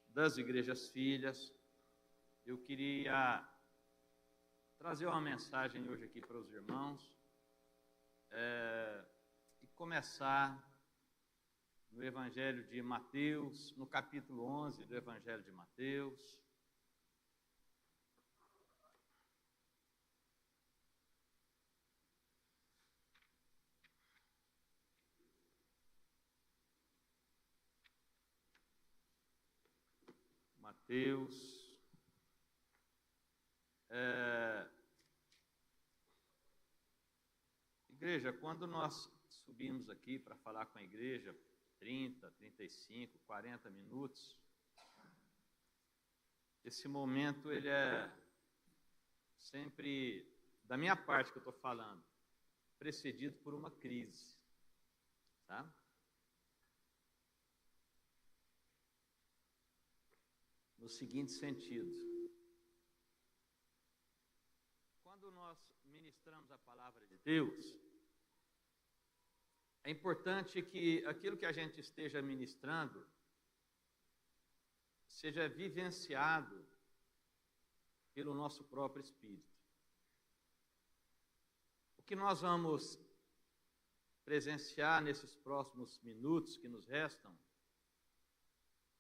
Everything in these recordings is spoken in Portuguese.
das igrejas filhas. Eu queria trazer uma mensagem hoje aqui para os irmãos e começar no Evangelho de Mateus, no capítulo 11 do Evangelho de Mateus. Mateus, igreja, quando nós subimos aqui para falar com a igreja, 30, 35, 40 minutos, esse momento ele é sempre, da minha parte que eu estou falando, precedido por uma crise, tá? No seguinte sentido: quando nós ministramos a palavra de Deus, é importante que aquilo que a gente esteja ministrando seja vivenciado pelo nosso próprio espírito. O que nós vamos presenciar nesses próximos minutos que nos restam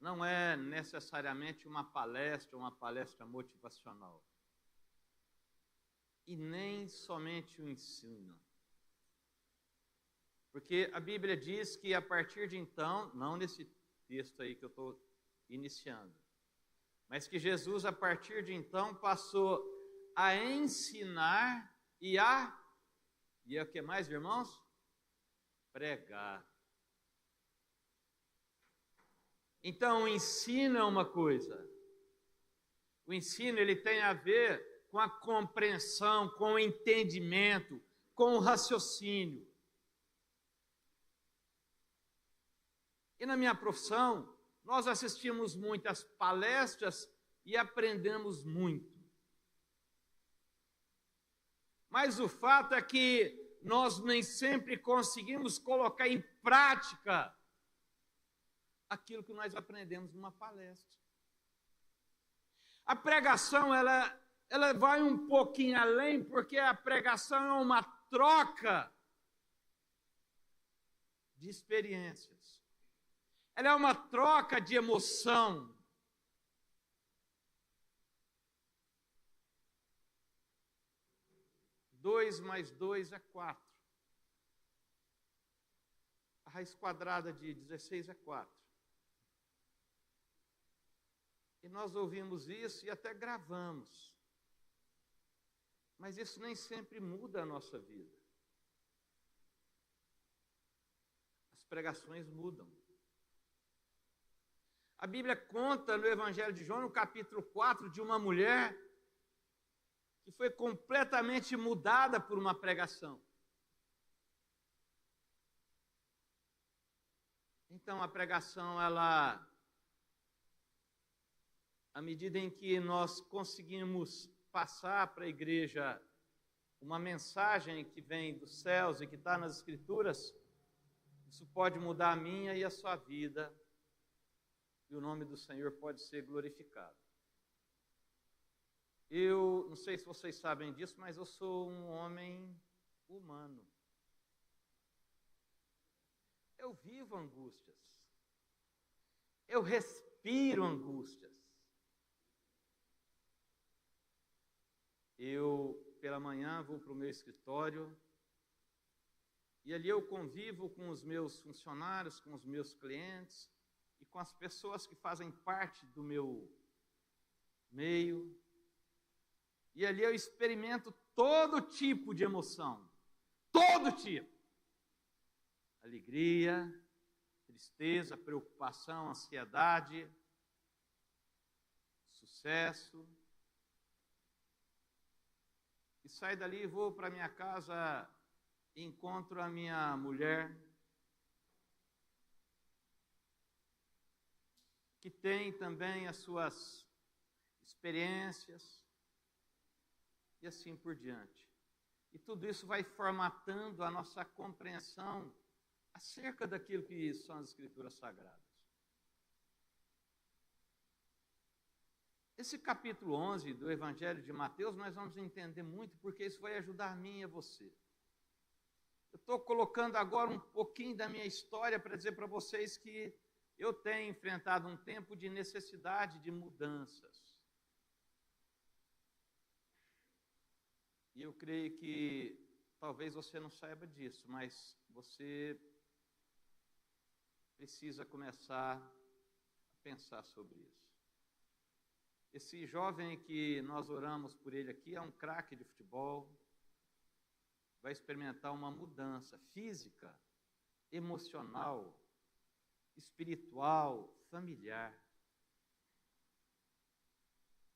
não é necessariamente uma palestra motivacional, e nem somente o ensino. Porque a Bíblia diz que a partir de então, não nesse texto aí que eu estou iniciando, mas que Jesus a partir de então passou a ensinar e o que mais, irmãos? Pregar. Então, o ensino é uma coisa. O ensino ele tem a ver com a compreensão, com o entendimento, com o raciocínio. E na minha profissão, nós assistimos muitas palestras e aprendemos muito. Mas o fato é que nós nem sempre conseguimos colocar em prática aquilo que nós aprendemos numa palestra. A pregação, ela vai um pouquinho além, porque a pregação é uma troca de experiências. Ela é uma troca de emoção. Dois mais 2 é 4. A raiz quadrada de 16 é 4. E nós ouvimos isso e até gravamos. Mas isso nem sempre muda a nossa vida. As pregações mudam. A Bíblia conta no Evangelho de João, no capítulo 4, de uma mulher que foi completamente mudada por uma pregação. Então, a pregação, ela, à medida em que nós conseguimos passar para a igreja uma mensagem que vem dos céus e que está nas Escrituras, isso pode mudar a minha e a sua vida, e o nome do Senhor pode ser glorificado. Eu não sei se vocês sabem disso, mas eu sou um homem humano. Eu vivo angústias. Eu respiro angústias. Eu, pela manhã, vou para o meu escritório e ali eu convivo com os meus funcionários, com os meus clientes e com as pessoas que fazem parte do meu meio. E ali eu experimento todo tipo de emoção. Todo tipo. Alegria, tristeza, preocupação, ansiedade, sucesso. E saio dali e vou para minha casa e encontro a minha mulher, que tem também as suas experiências, e assim por diante. E tudo isso vai formatando a nossa compreensão acerca daquilo que são as Escrituras Sagradas. Esse capítulo 11 do Evangelho de Mateus, nós vamos entender muito, porque isso vai ajudar a mim e a você. Eu estou colocando agora um pouquinho da minha história para dizer para vocês que eu tenho enfrentado um tempo de necessidade de mudanças. E eu creio que talvez você não saiba disso, mas você precisa começar a pensar sobre isso. Esse jovem que nós oramos por ele aqui é um craque de futebol, vai experimentar uma mudança física, emocional, espiritual, familiar.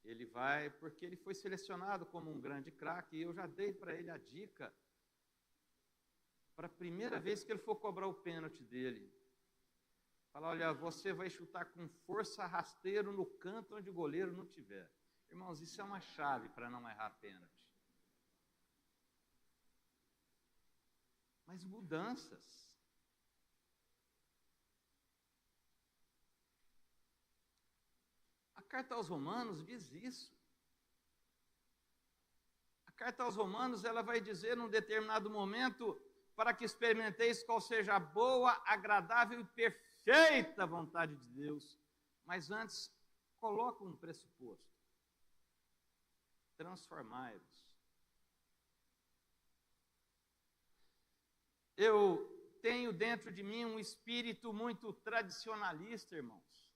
Ele vai, porque ele foi selecionado como um grande craque, e eu já dei para ele a dica, para a primeira vez que ele for cobrar o pênalti dele. Falar, olha, você vai chutar com força rasteiro no canto onde o goleiro não tiver. Irmãos, isso é uma chave para não errar pênalti. Mas mudanças. A carta aos Romanos diz isso. A carta aos Romanos, ela vai dizer num determinado momento, para que experimenteis qual seja a boa, agradável e perfeita vontade de Deus. Mas antes, coloca um pressuposto. Transformai-vos. Eu tenho dentro de mim um espírito muito tradicionalista, irmãos.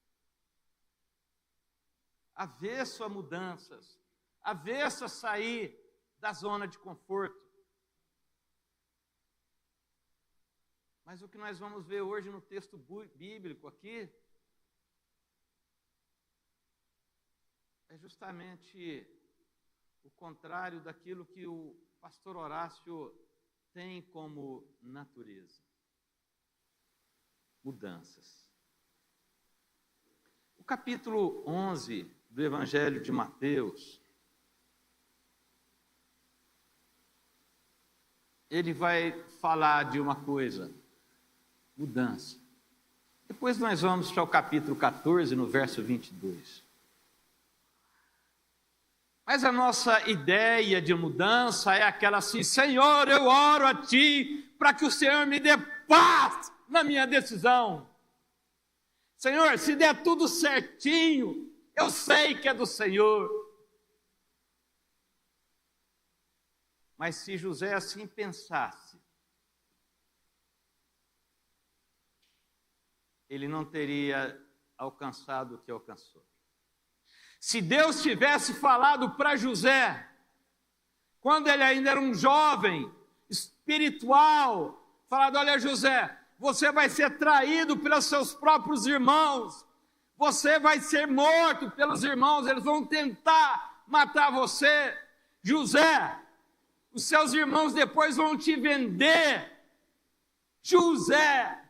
Avesso a mudanças, avesso a sair da zona de conforto. Mas o que nós vamos ver hoje no texto bíblico aqui é justamente o contrário daquilo que o pastor Horácio tem como natureza. Mudanças. O capítulo 11 do Evangelho de Mateus, ele vai falar de uma coisa, mudança. Depois nós vamos para o capítulo 14, no verso 22. Mas a nossa ideia de mudança é aquela assim, Senhor, eu oro a Ti para que o Senhor me dê paz na minha decisão. Senhor, se der tudo certinho, eu sei que é do Senhor. Mas se José assim pensasse, ele não teria alcançado o que alcançou. Se Deus tivesse falado para José, quando ele ainda era um jovem, espiritual, falado, olha José, você vai ser traído pelos seus próprios irmãos, você vai ser morto pelos irmãos, eles vão tentar matar você. José, os seus irmãos depois vão te vender. José,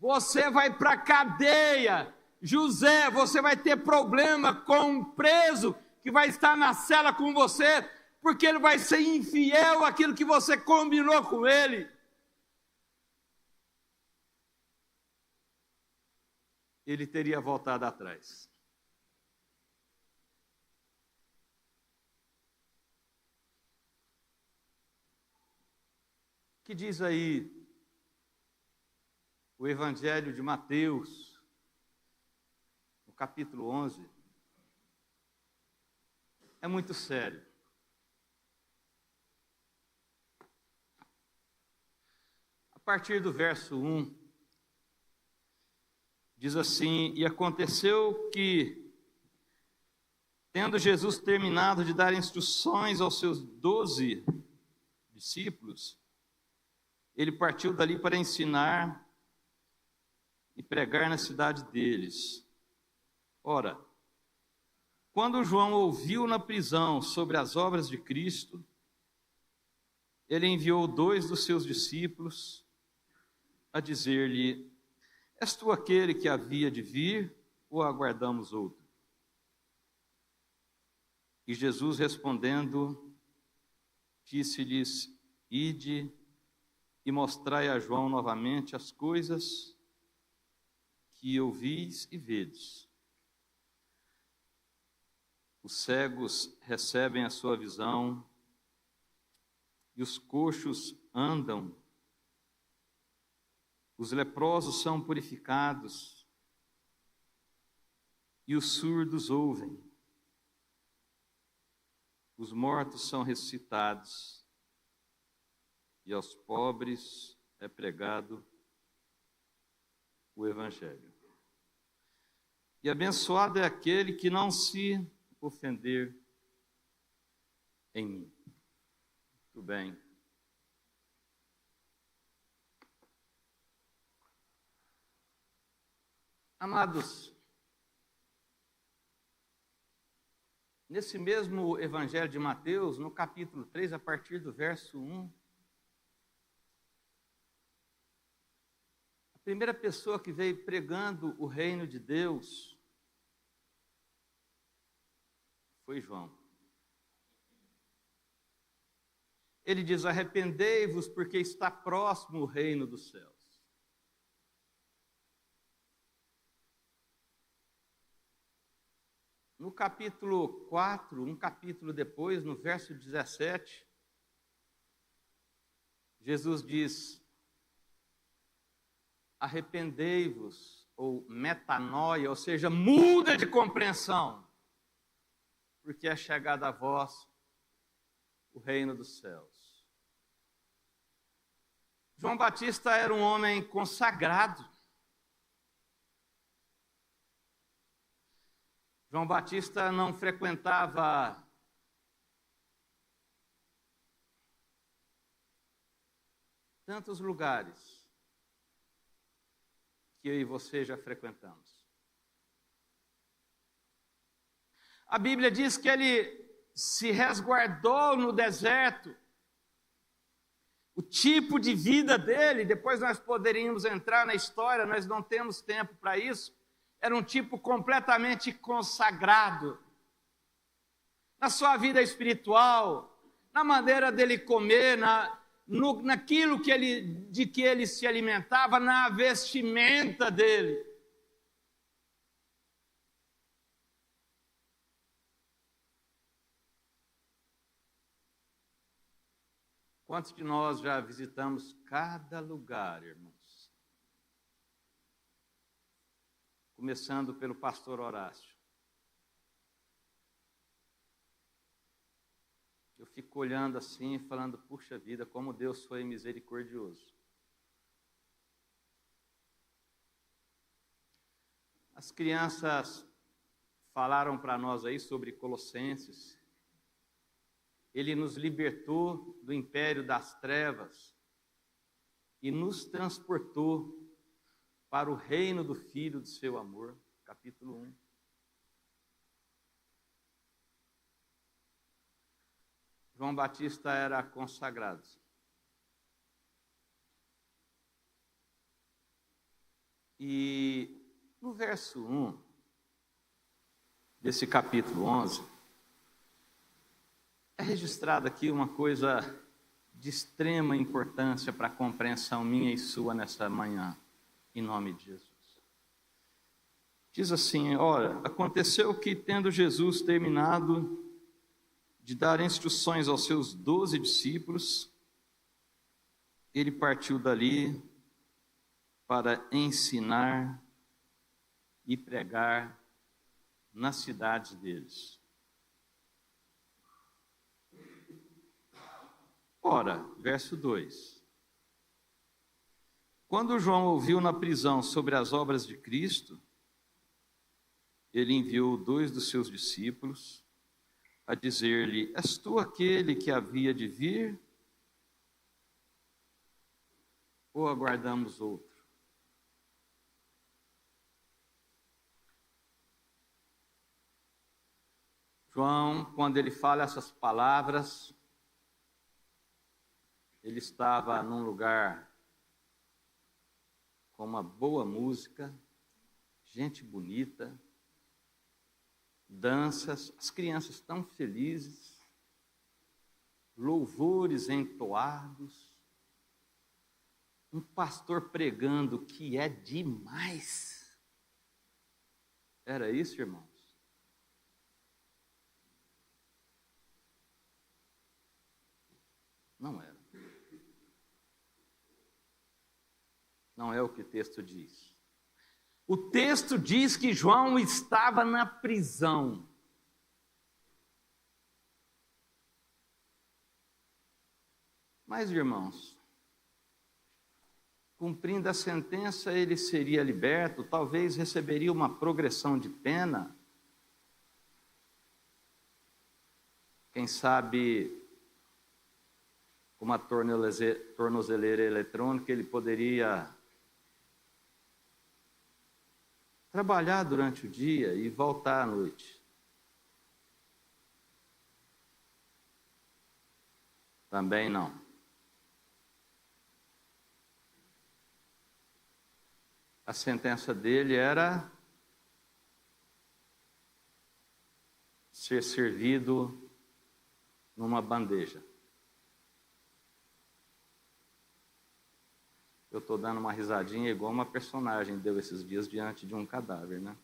você vai para a cadeia. José, você vai ter problema com um preso que vai estar na cela com você, porque ele vai ser infiel àquilo que você combinou com ele. Ele teria voltado atrás. O que diz aí o Evangelho de Mateus, no capítulo 11? É muito sério. A partir do verso 1, diz assim, e aconteceu que, tendo Jesus terminado de dar instruções aos seus 12 discípulos, ele partiu dali para ensinar e pregar na cidade deles. Ora, quando João ouviu na prisão sobre as obras de Cristo, ele enviou 2 dos seus discípulos a dizer-lhe, és tu aquele que havia de vir, ou aguardamos outro? E Jesus respondendo, disse-lhes, ide e mostrai a João novamente as coisas que ouvis e vedes. os cegos recebem a sua visão, e os coxos andam, os leprosos são purificados, e os surdos ouvem, os mortos são ressuscitados, e aos pobres é pregado o Evangelho. E abençoado é aquele que não se ofender em mim. Muito bem. Amados, nesse mesmo Evangelho de Mateus, no capítulo 3, a partir do verso 1, a primeira pessoa que veio pregando o reino de Deus foi João. Ele diz: arrependei-vos, porque está próximo o reino dos céus. No capítulo 4, um capítulo depois, no verso 17, Jesus diz: arrependei-vos, ou metanoia, ou seja, muda de compreensão, porque é chegado a vós o reino dos céus. João Batista era um homem consagrado. João Batista não frequentava tantos lugares que eu e você já frequentamos. A Bíblia diz que ele se resguardou no deserto. O tipo de vida dele, depois nós poderíamos entrar na história, nós não temos tempo para isso, era um tipo completamente consagrado. Na sua vida espiritual, na maneira dele comer, naquilo de que ele se alimentava, na vestimenta dele. Quantos de nós já visitamos cada lugar, irmãos? Começando pelo pastor Horácio. Eu fico olhando assim e falando: puxa vida, como Deus foi misericordioso. As crianças falaram para nós aí sobre Colossenses. Ele nos libertou do império das trevas e nos transportou para o reino do Filho do seu amor, capítulo 1. João Batista era consagrado. E no verso 1 desse capítulo 11, é registrada aqui uma coisa de extrema importância para a compreensão minha e sua nessa manhã. Em nome de Jesus. Diz assim: ora, aconteceu que, tendo Jesus terminado de dar instruções aos seus 12 discípulos, ele partiu dali para ensinar e pregar nas cidades deles. Ora, verso 2. Quando João ouviu na prisão sobre as obras de Cristo, ele enviou 2 dos seus discípulos a dizer-lhe: és tu aquele que havia de vir? Ou aguardamos outro? João, quando ele fala essas palavras, ele estava num lugar com uma boa música, gente bonita, danças, as crianças tão felizes, louvores entoados, um pastor pregando que é demais. Era isso, irmãos? Não é o que o texto diz. O texto diz que João estava na prisão. Mas, irmãos, cumprindo a sentença, ele seria liberto, talvez receberia uma progressão de pena. Quem sabe, com uma tornozeleira eletrônica, ele poderia trabalhar durante o dia e voltar à noite. Também não. A sentença dele era ser servido numa bandeja. Eu estou dando uma risadinha igual uma personagem deu esses dias diante de um cadáver, né?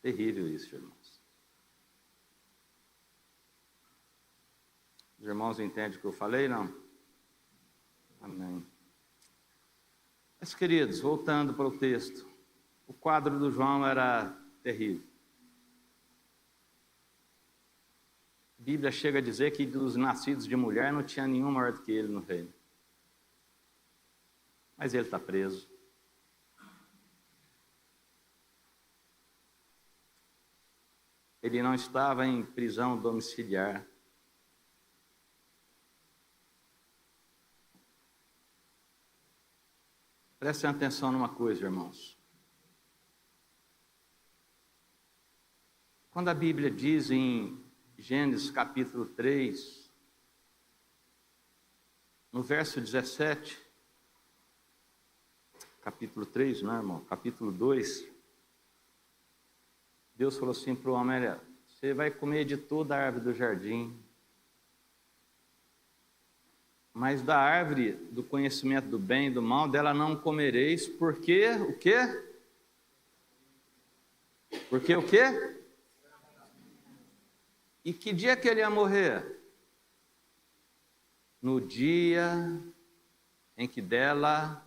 Terrível isso, irmãos. Os irmãos entendem o que eu falei, não? Amém. Mas, queridos, voltando para o texto, o quadro do João era terrível. A Bíblia chega a dizer que dos nascidos de mulher não tinha nenhum maior do que ele no reino. Mas ele está preso. Ele não estava em prisão domiciliar. Prestem atenção numa coisa, irmãos. Quando a Bíblia diz em Gênesis capítulo 3, no verso 17, capítulo 3, não é, irmão? Capítulo 2, Deus falou assim para o homem: olha, você vai comer de toda a árvore do jardim, mas da árvore do conhecimento do bem e do mal, dela não comereis, porque o quê? Porque o quê? E que dia que ele ia morrer? No dia em que dela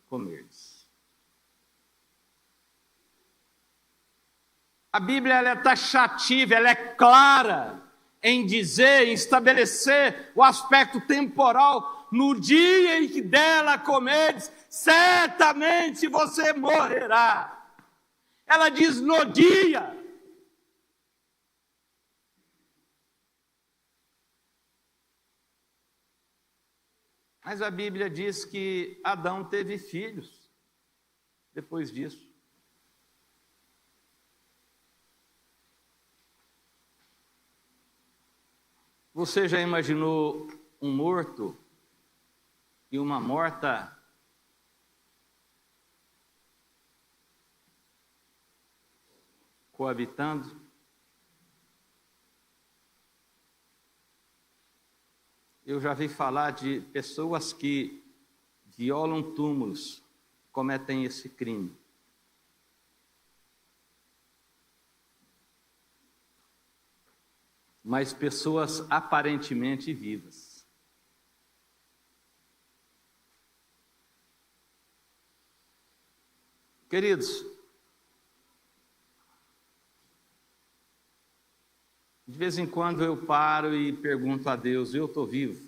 comerdes. A Bíblia ela é taxativa, ela é clara em dizer, em estabelecer o aspecto temporal. No dia em que dela comerdes, certamente você morrerá. Ela diz no dia. Mas a Bíblia diz que Adão teve filhos depois disso. Você já imaginou um morto e uma morta coabitando? Eu já vi falar de pessoas que violam túmulos, cometem esse crime. Mas pessoas aparentemente vivas. Queridos, de vez em quando eu paro e pergunto a Deus: eu estou vivo?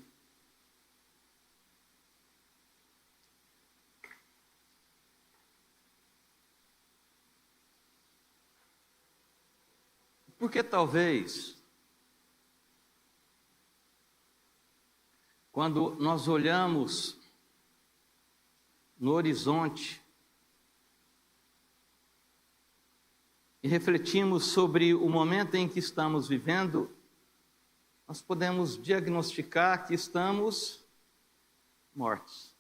Porque talvez, quando nós olhamos no horizonte e refletimos sobre o momento em que estamos vivendo, nós podemos diagnosticar que estamos mortos.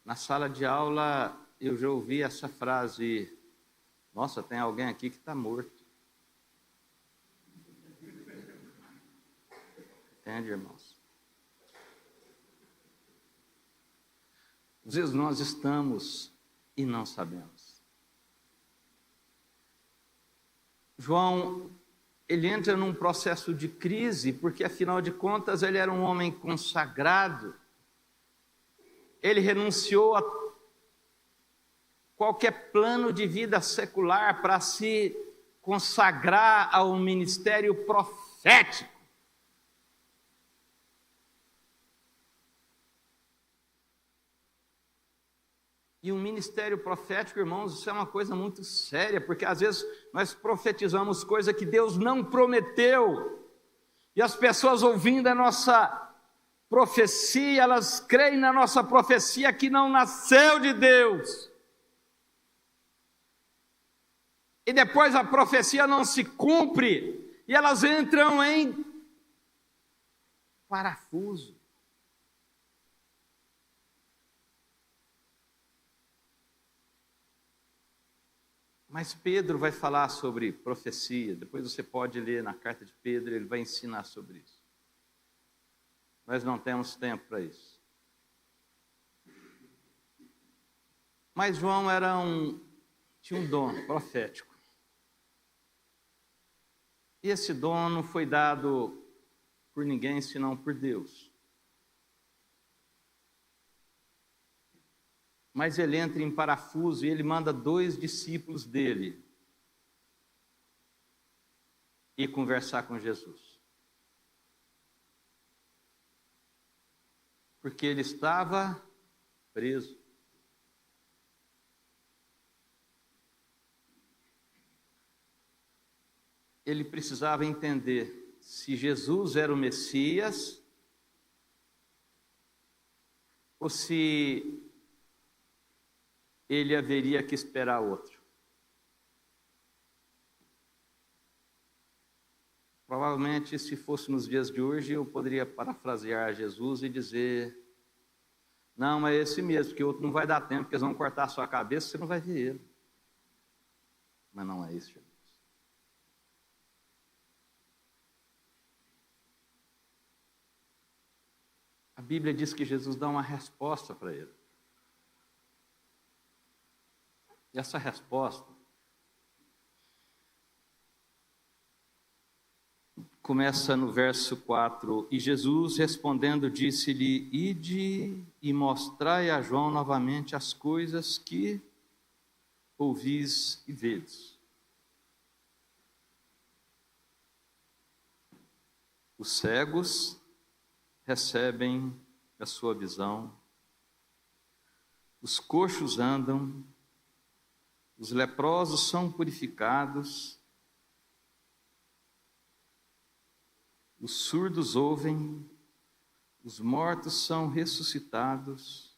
Na sala de aula, eu já ouvi essa frase: nossa, tem alguém aqui que está morto. Entende, irmãos? Às vezes nós estamos e não sabemos. João ele entra num processo de crise, porque afinal de contas ele era um homem consagrado. Ele renunciou a qualquer plano de vida secular para se consagrar ao ministério profético. E um ministério profético, irmãos, isso é uma coisa muito séria, porque às vezes nós profetizamos coisa que Deus não prometeu, e as pessoas ouvindo a nossa profecia, elas creem na nossa profecia que não nasceu de Deus. E depois a profecia não se cumpre, e elas entram em parafuso. Mas Pedro vai falar sobre profecia, depois você pode ler na carta de Pedro, ele vai ensinar sobre isso. Nós não temos tempo para isso. Mas João tinha um dom profético. E esse dom não foi dado por ninguém senão por Deus. Mas ele entra em parafuso e ele manda 2 discípulos dele ir conversar com Jesus. Porque ele estava preso. Ele precisava entender se Jesus era o Messias ou se ele haveria que esperar outro. Provavelmente, se fosse nos dias de hoje, eu poderia parafrasear Jesus e dizer: não, é esse mesmo, porque o outro não vai dar tempo, porque eles vão cortar a sua cabeça, você não vai ver ele. Mas não é isso, Jesus. A Bíblia diz que Jesus dá uma resposta para ele. E essa resposta começa no verso 4. E Jesus respondendo disse-lhe: ide e mostrai a João novamente as coisas que ouvis e vedes. Os cegos recebem a sua visão, os coxos andam, os leprosos são purificados, os surdos ouvem, os mortos são ressuscitados,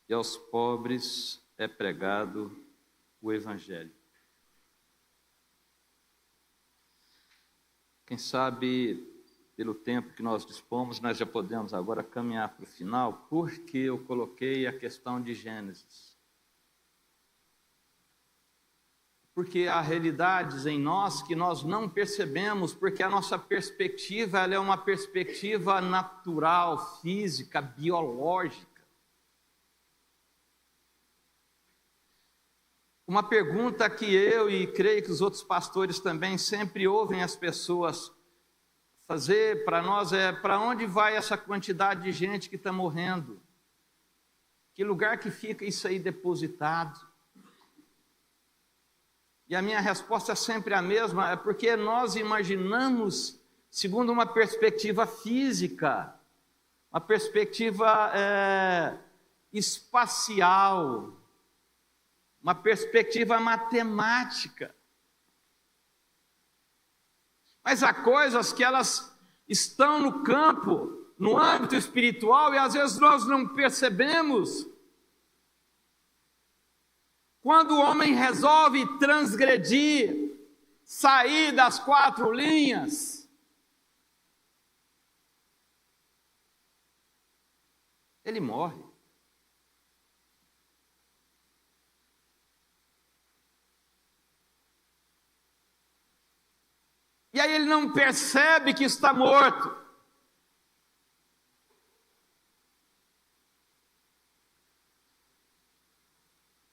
e aos pobres é pregado o Evangelho. Quem sabe, pelo tempo que nós dispomos, nós já podemos agora caminhar para o final, porque eu coloquei a questão de Gênesis. Porque há realidades em nós que nós não percebemos, porque a nossa perspectiva ela é uma perspectiva natural, física, biológica. Uma pergunta que eu e creio que os outros pastores também sempre ouvem as pessoas fazer para nós é: para onde vai essa quantidade de gente que está morrendo? Que lugar que fica isso aí depositado? E a minha resposta é sempre a mesma, é porque nós imaginamos segundo uma perspectiva física, uma perspectiva espacial, uma perspectiva matemática. Mas há coisas que elas estão no campo, no âmbito espiritual, e às vezes nós não percebemos. Quando o homem resolve transgredir, sair das 4 linhas, ele morre. E aí ele não percebe que está morto.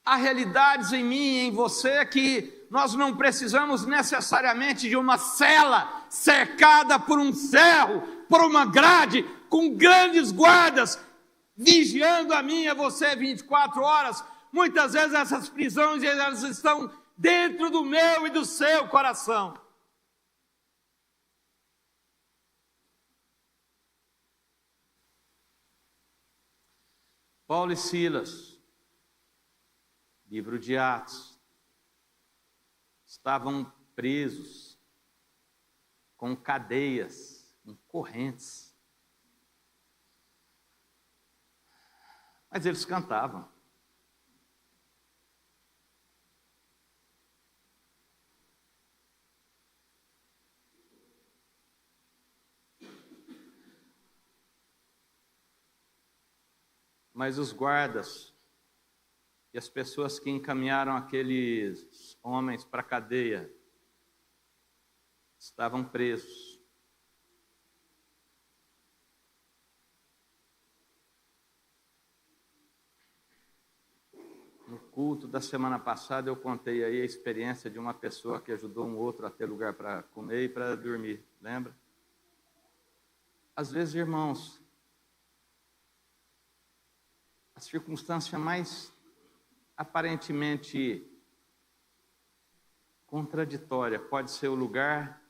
Há realidades em mim e em você que nós não precisamos necessariamente de uma cela cercada por um cerro, por uma grade, com grandes guardas, vigiando a mim e a você 24 horas. Muitas vezes essas prisões, elas estão dentro do meu e do seu coração. Paulo e Silas, livro de Atos, estavam presos, com cadeias, com correntes. Mas eles cantavam. Mas os guardas e as pessoas que encaminharam aqueles homens para a cadeia estavam presos. No culto da semana passada eu contei aí a experiência de uma pessoa que ajudou um outro a ter lugar para comer e para dormir, lembra? Às vezes, irmãos, a circunstância mais aparentemente contraditória pode ser o lugar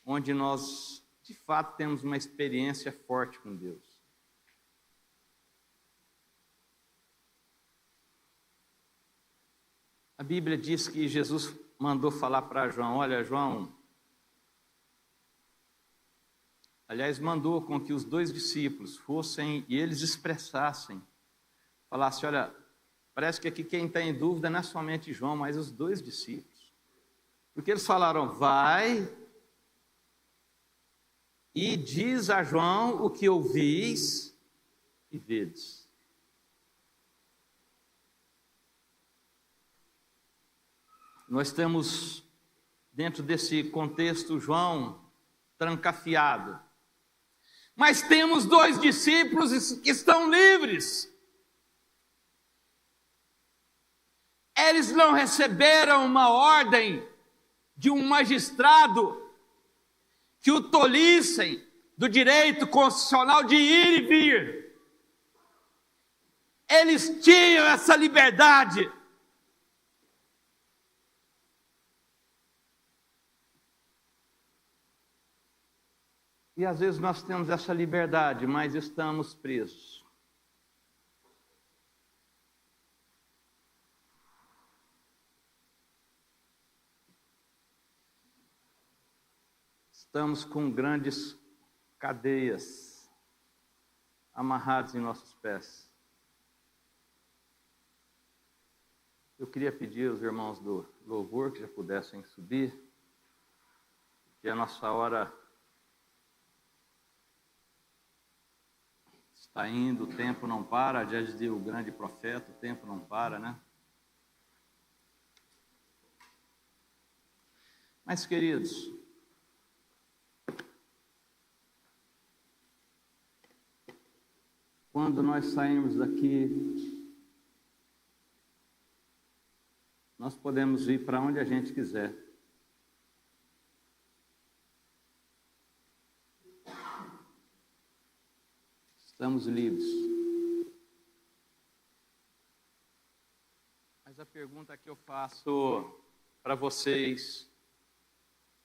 onde nós, de fato, temos uma experiência forte com Deus. A Bíblia diz que Jesus mandou falar para João: olha, João, aliás, mandou com que os 2 discípulos fossem e eles expressassem, falasse: olha, parece que aqui quem está em dúvida não é somente João, mas os 2 discípulos. Porque eles falaram: vai e diz a João o que ouvis e vedes. Nós temos, dentro desse contexto, João trancafiado. Mas temos 2 discípulos que estão livres. Eles não receberam uma ordem de um magistrado que o tolhissem do direito constitucional de ir e vir. Eles tinham essa liberdade. E às vezes nós temos essa liberdade, mas estamos presos. Estamos com grandes cadeias amarradas em nossos pés. Eu queria pedir aos irmãos do louvor que já pudessem subir, que a nossa hora está indo, o tempo não para, já dizia o grande profeta, o tempo não para, né? Mas, queridos, quando nós saímos daqui, nós podemos ir para onde a gente quiser. Estamos livres. Mas a pergunta que eu faço para vocês: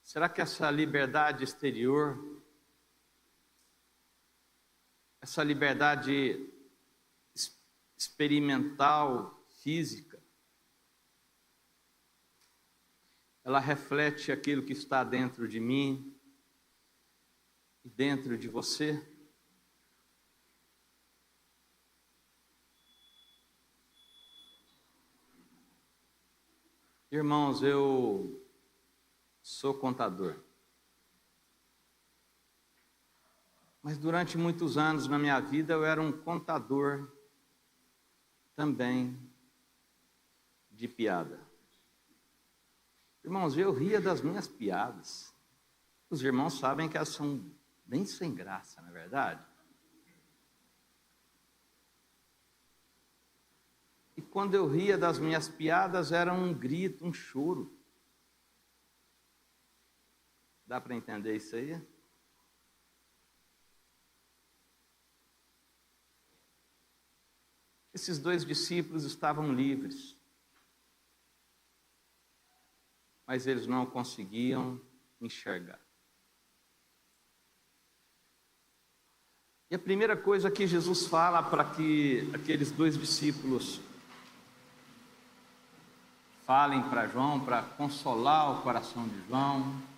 será que essa liberdade exterior, essa liberdade experimental, física, ela reflete aquilo que está dentro de mim e dentro de você? Irmãos, eu sou contador. Mas durante muitos anos na minha vida eu era um contador também de piada. Irmãos, eu ria das minhas piadas. Os irmãos sabem que elas são bem sem graça, não é verdade? E quando eu ria das minhas piadas, era um grito, um choro. Dá para entender isso aí? Esses 2 discípulos estavam livres, mas eles não conseguiam enxergar. E a primeira coisa que Jesus fala para que aqueles 2 discípulos falem para João, para consolar o coração de João,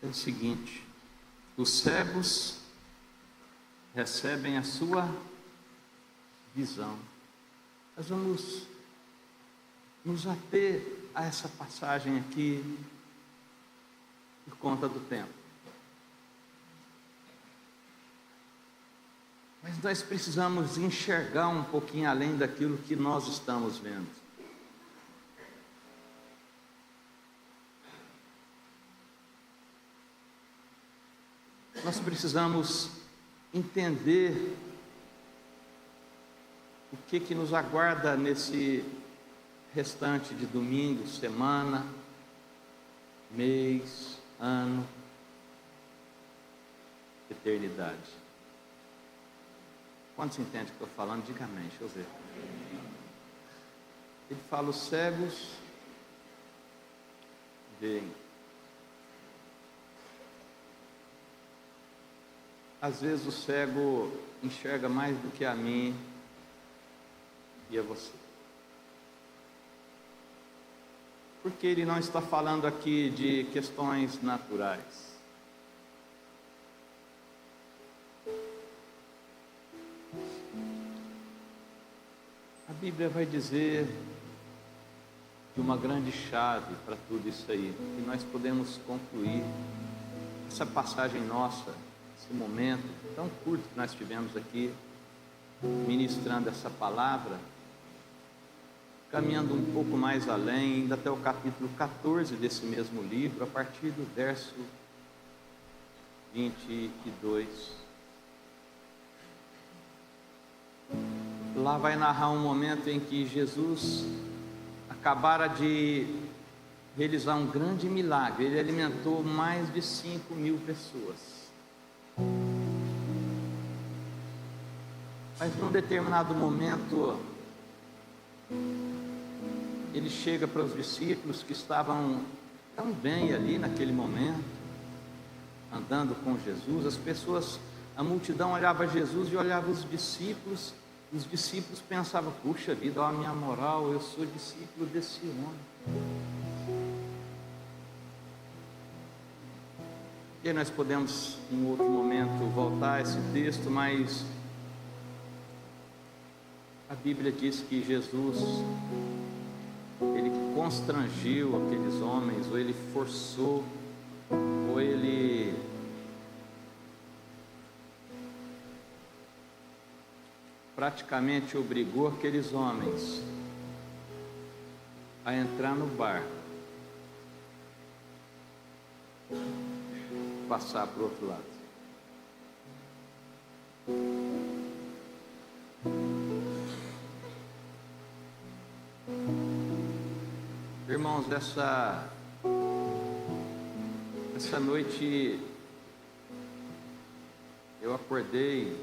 é o seguinte: os cegos recebem a sua visão. Nós vamos nos ater a essa passagem aqui por conta do tempo. Mas nós precisamos enxergar um pouquinho além daquilo que nós estamos vendo. Nós precisamos entender o que nos aguarda nesse restante de domingo, semana, mês, ano, eternidade. Quantos entendem o que estou falando? Diga amém, deixa eu ver. Ele fala: os cegos veem. Às vezes o cego enxerga mais do que a mim e a você. Porque ele não está falando aqui de questões naturais. A Bíblia vai dizer de uma grande chave para tudo isso aí, que nós podemos concluir essa passagem nossa, esse momento tão curto que nós tivemos aqui, ministrando essa palavra, caminhando um pouco mais além, indo até o capítulo 14 desse mesmo livro, a partir do verso 22. Lá vai narrar um momento em que Jesus acabara de realizar um grande milagre. Ele alimentou mais de 5.000 pessoas. Mas num determinado momento, ele chega para os discípulos que estavam tão bem ali naquele momento, andando com Jesus. As pessoas, a multidão olhava Jesus e olhava os discípulos. Os discípulos pensavam: puxa vida, olha a minha moral, eu sou discípulo desse homem. E aí nós podemos, em outro momento, voltar a esse texto, mas a Bíblia diz que Jesus, ele constrangiu aqueles homens, ou ele forçou, ou ele praticamente obrigou aqueles homens a entrar no barco, passar para o outro lado. Irmãos, essa noite eu acordei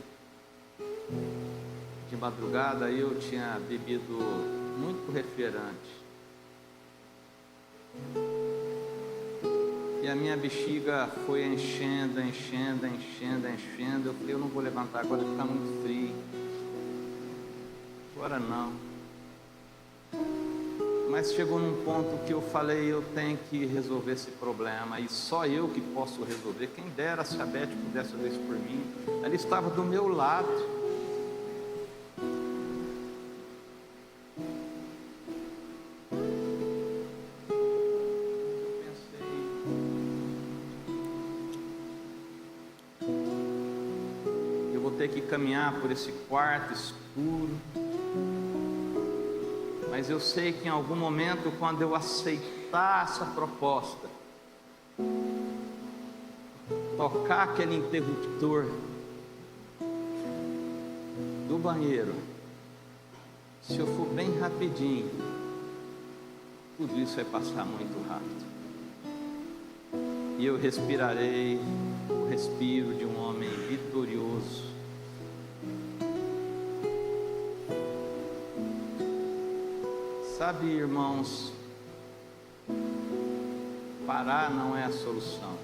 de madrugada, eu tinha bebido muito refrigerante e a minha bexiga foi enchendo. Eu falei: eu não vou levantar agora, está muito frio, agora não. Mas chegou num ponto que eu falei: eu tenho que resolver esse problema, e só eu que posso resolver. Quem dera se a Beth pudesse fazer isso por mim. Ela estava do meu lado. Eu vou ter que caminhar por esse quarto escuro, mas eu sei que em algum momento, quando eu aceitar essa proposta, tocar aquele interruptor do banheiro, se eu for bem rapidinho, tudo isso vai passar muito rápido. E eu respirarei o respiro de um homem vitorioso. Sabe, irmãos, parar não é a solução.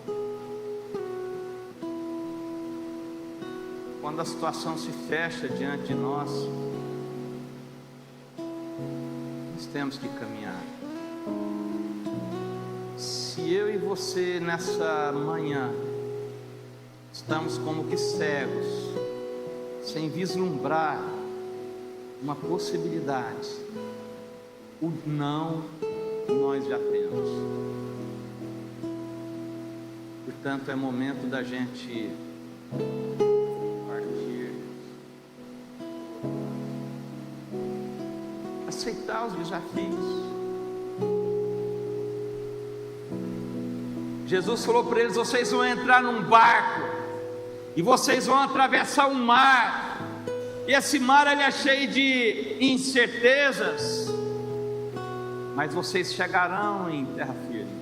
Quando a situação se fecha diante de nós, nós temos que caminhar. Se eu e você nessa manhã estamos como que cegos, sem vislumbrar uma possibilidade, o não nós já temos. Portanto, é momento da gente partir, aceitar os desafios. Jesus falou para eles: vocês vão entrar num barco e vocês vão atravessar um mar, e esse mar ele é cheio de incertezas, mas vocês chegarão em terra firme.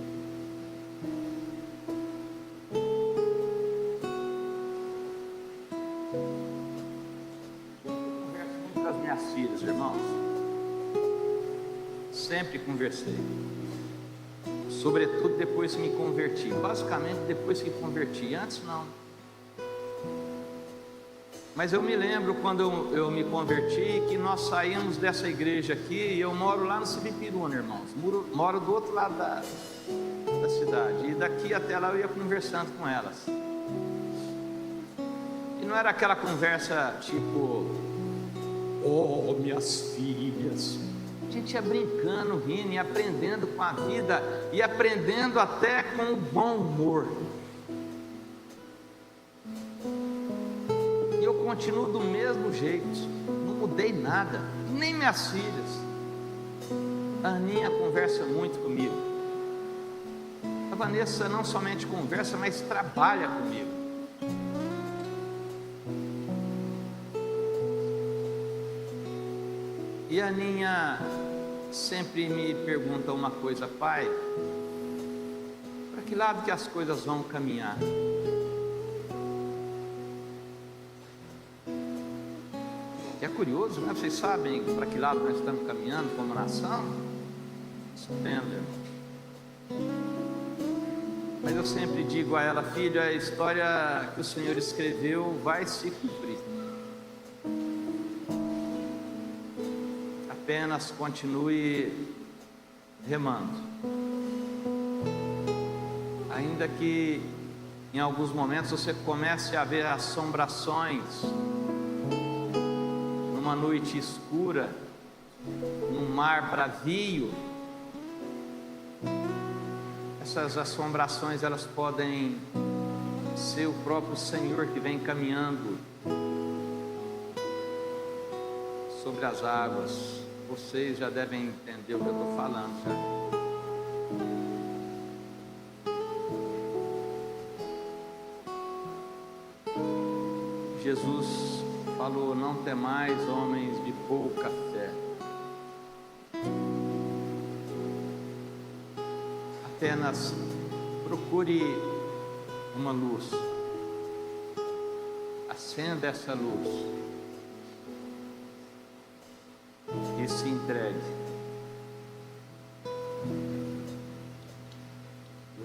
Eu converso muito com as minhas filhas, irmãos. Sempre conversei. Sobretudo depois que me converti. Basicamente depois que converti. Antes não. Mas eu me lembro quando eu me converti, que nós saímos dessa igreja aqui, e eu moro lá no Sibipiruna, irmãos. Moro do outro lado da cidade. E daqui até lá eu ia conversando com elas. E não era aquela conversa tipo: oh, minhas filhas. A gente ia brincando, rindo e aprendendo com a vida, e aprendendo até com o bom humor. E eu continuo do mesmo jeito, não mudei nada, nem minhas filhas. A Aninha conversa muito comigo. A Vanessa não somente conversa, mas trabalha comigo. E a Aninha sempre me pergunta uma coisa: pai, para que lado que as coisas vão caminhar? E é curioso, né? Vocês sabem para que lado nós estamos caminhando como nação? Entendem? Mas eu sempre digo a ela: filha, a história que o Senhor escreveu vai se cumprir. Apenas continue remando. Ainda que em alguns momentos você comece a ver assombrações, numa noite escura, num mar bravio, essas assombrações elas podem ser o próprio Senhor que vem caminhando sobre as águas. Vocês já devem entender o que eu estou falando, já. Jesus falou: não temais, homens de pouca fé. Apenas procure uma luz, acenda essa luz e se entregue.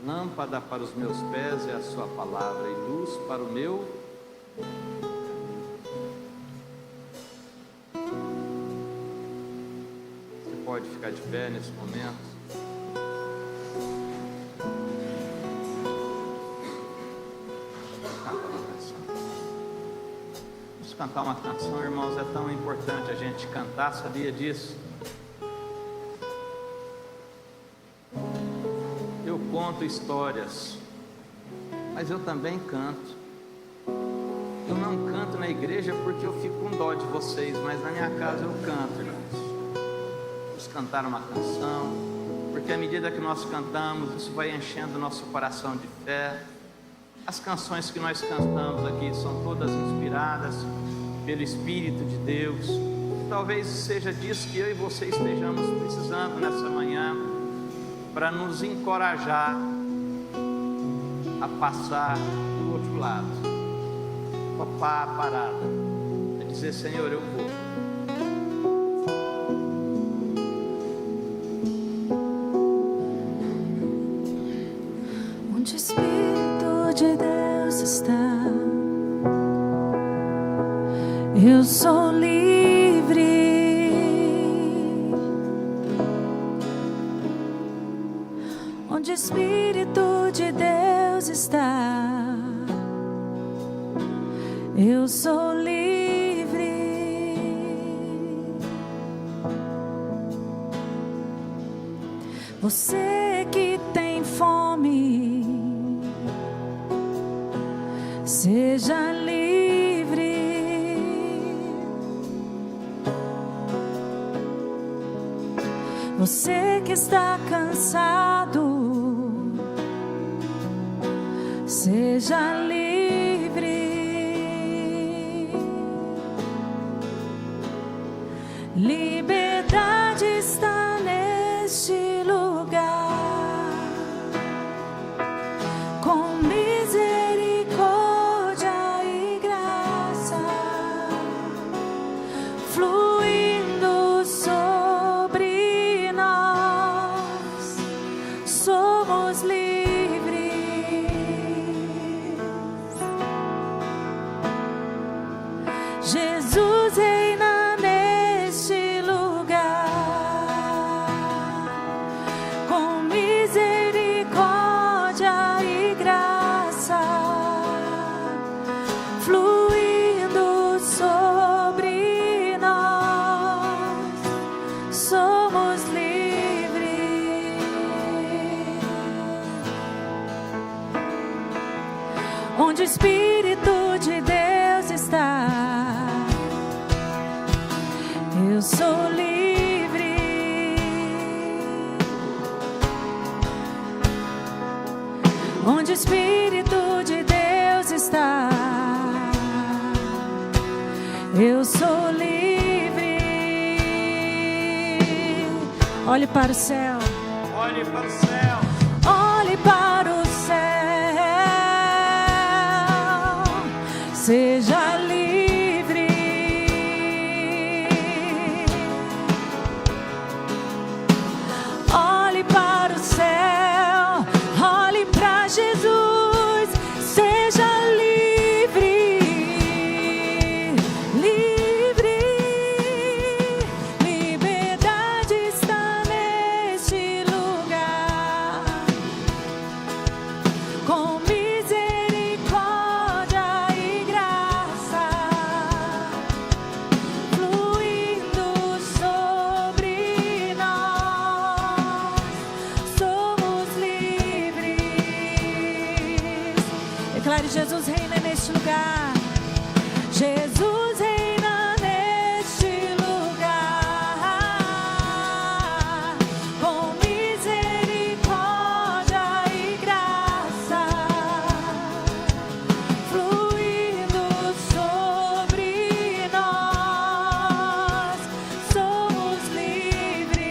Lâmpada para os meus pés é a sua palavra, e luz para o meu Você pode ficar de pé nesse momento. Cantar uma canção, irmãos, é tão importante a gente cantar, sabia disso? Eu conto histórias, mas eu também canto. Eu não canto na igreja porque eu fico com dó de vocês, mas na minha casa eu canto, irmãos. Vamos cantar uma canção, porque à medida que nós cantamos, isso vai enchendo o nosso coração de fé. As canções que nós cantamos aqui são todas inspiradas pelo Espírito de Deus. Então talvez seja disso que eu e você estejamos precisando nessa manhã, para nos encorajar a passar do outro lado, topar a parada, é dizer: Senhor, eu vou. Onde o Espírito de Deus está, eu sou livre. Onde o Espírito de Deus está, eu sou livre. Você que tem fome, seja livre. Você que está cansado, seja livre. Liberdade está neste lugar, com misericórdia e graça fluindo sobre nós. Somos livres. Jesus reina neste lugar, com misericórdia e graça fluindo sobre nós. Somos livres. Onde o Espírito de Deus está, eu sou livre. Onde o Espírito de Deus está, eu sou livre. Olhe para o céu. Olhe para o céu. Olhe para o céu. Seja livre. Olhe para o céu. Olhe para Jesus. Seja livre. Livre. Liberdade está neste lugar, com misericórdia e graça fluindo sobre nós. Somos livres. Declare: Jesus reina neste lugar. Jesus reina neste lugar, com misericórdia e graça fluindo sobre nós. Somos livres.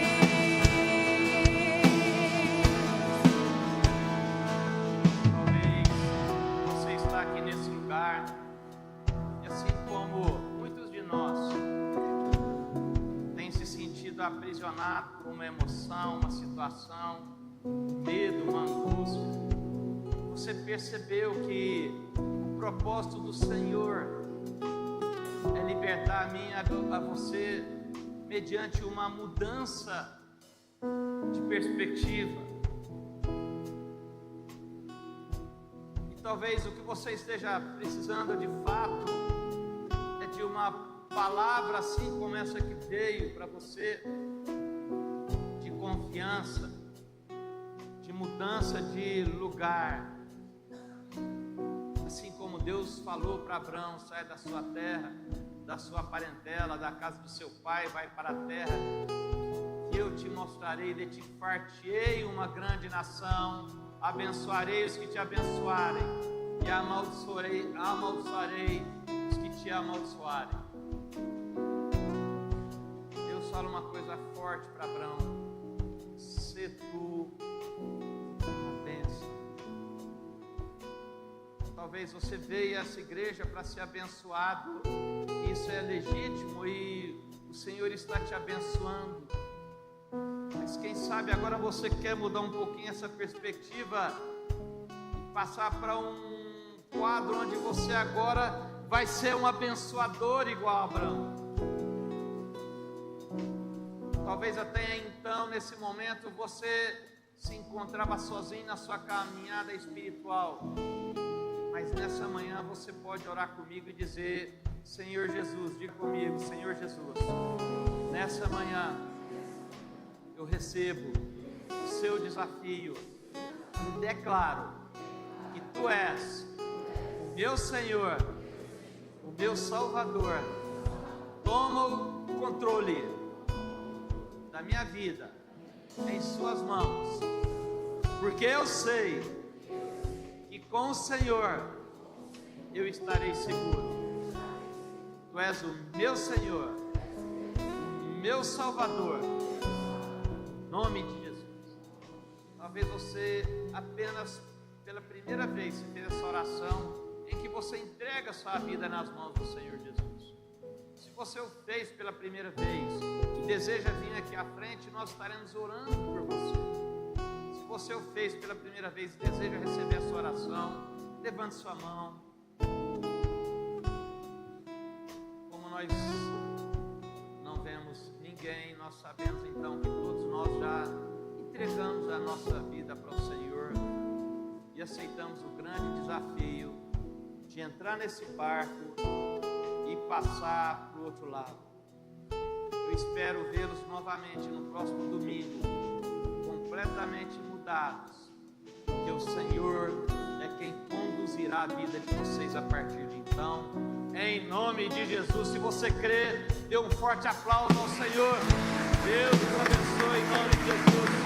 Talvez você está aqui nesse lugar, e assim como muitos de nós têm se sentido aprisionados por uma emoção, uma situação, um medo, uma angústia, você percebeu que o propósito do Senhor é libertar a mim e a você mediante uma mudança de perspectiva. E talvez o que você esteja precisando de fato é de uma palavra assim como essa que veio para você, de confiança, de mudança de lugar. Assim como Deus falou para Abraão: sai da sua terra, da sua parentela, da casa do seu pai, vai para a terra que eu te mostrarei, de te fartei uma grande nação, abençoarei os que te abençoarem e amaldiçoarei os que te amaldiçoarem. fala uma coisa forte para Abraão: se tu a bênção. Talvez você veio a essa igreja para ser abençoado, isso é legítimo e o Senhor está te abençoando. Mas quem sabe agora você quer mudar um pouquinho essa perspectiva e passar para um quadro onde você agora vai ser um abençoador igual a Abraão. Talvez até então, nesse momento, você se encontrava sozinho na sua caminhada espiritual. Mas nessa manhã você pode orar comigo e dizer: Senhor Jesus, diga comigo: Senhor Jesus, nessa manhã eu recebo o seu desafio e declaro que Tu és o meu Senhor, o meu Salvador. Toma o controle da minha vida em Suas mãos, porque eu sei que com o Senhor eu estarei seguro. Tu és o meu Senhor, o meu Salvador, em nome de Jesus. Talvez você apenas pela primeira vez fez essa oração em que você entrega a sua vida nas mãos do Senhor Jesus. Se você o fez pela primeira vez e deseja vir aqui à frente, nós estaremos orando por você. Se você o fez pela primeira vez e deseja receber essa oração, levante sua mão. Como nós não vemos ninguém, nós sabemos então que todos nós já entregamos a nossa vida para o Senhor e aceitamos o grande desafio de entrar nesse barco e passar para o outro lado. Eu espero vê-los novamente no próximo domingo, completamente mudados, porque o Senhor é quem conduzirá a vida de vocês a partir de então, em nome de Jesus. Se você crê, dê um forte aplauso ao Senhor. Deus os abençoe em nome de Jesus.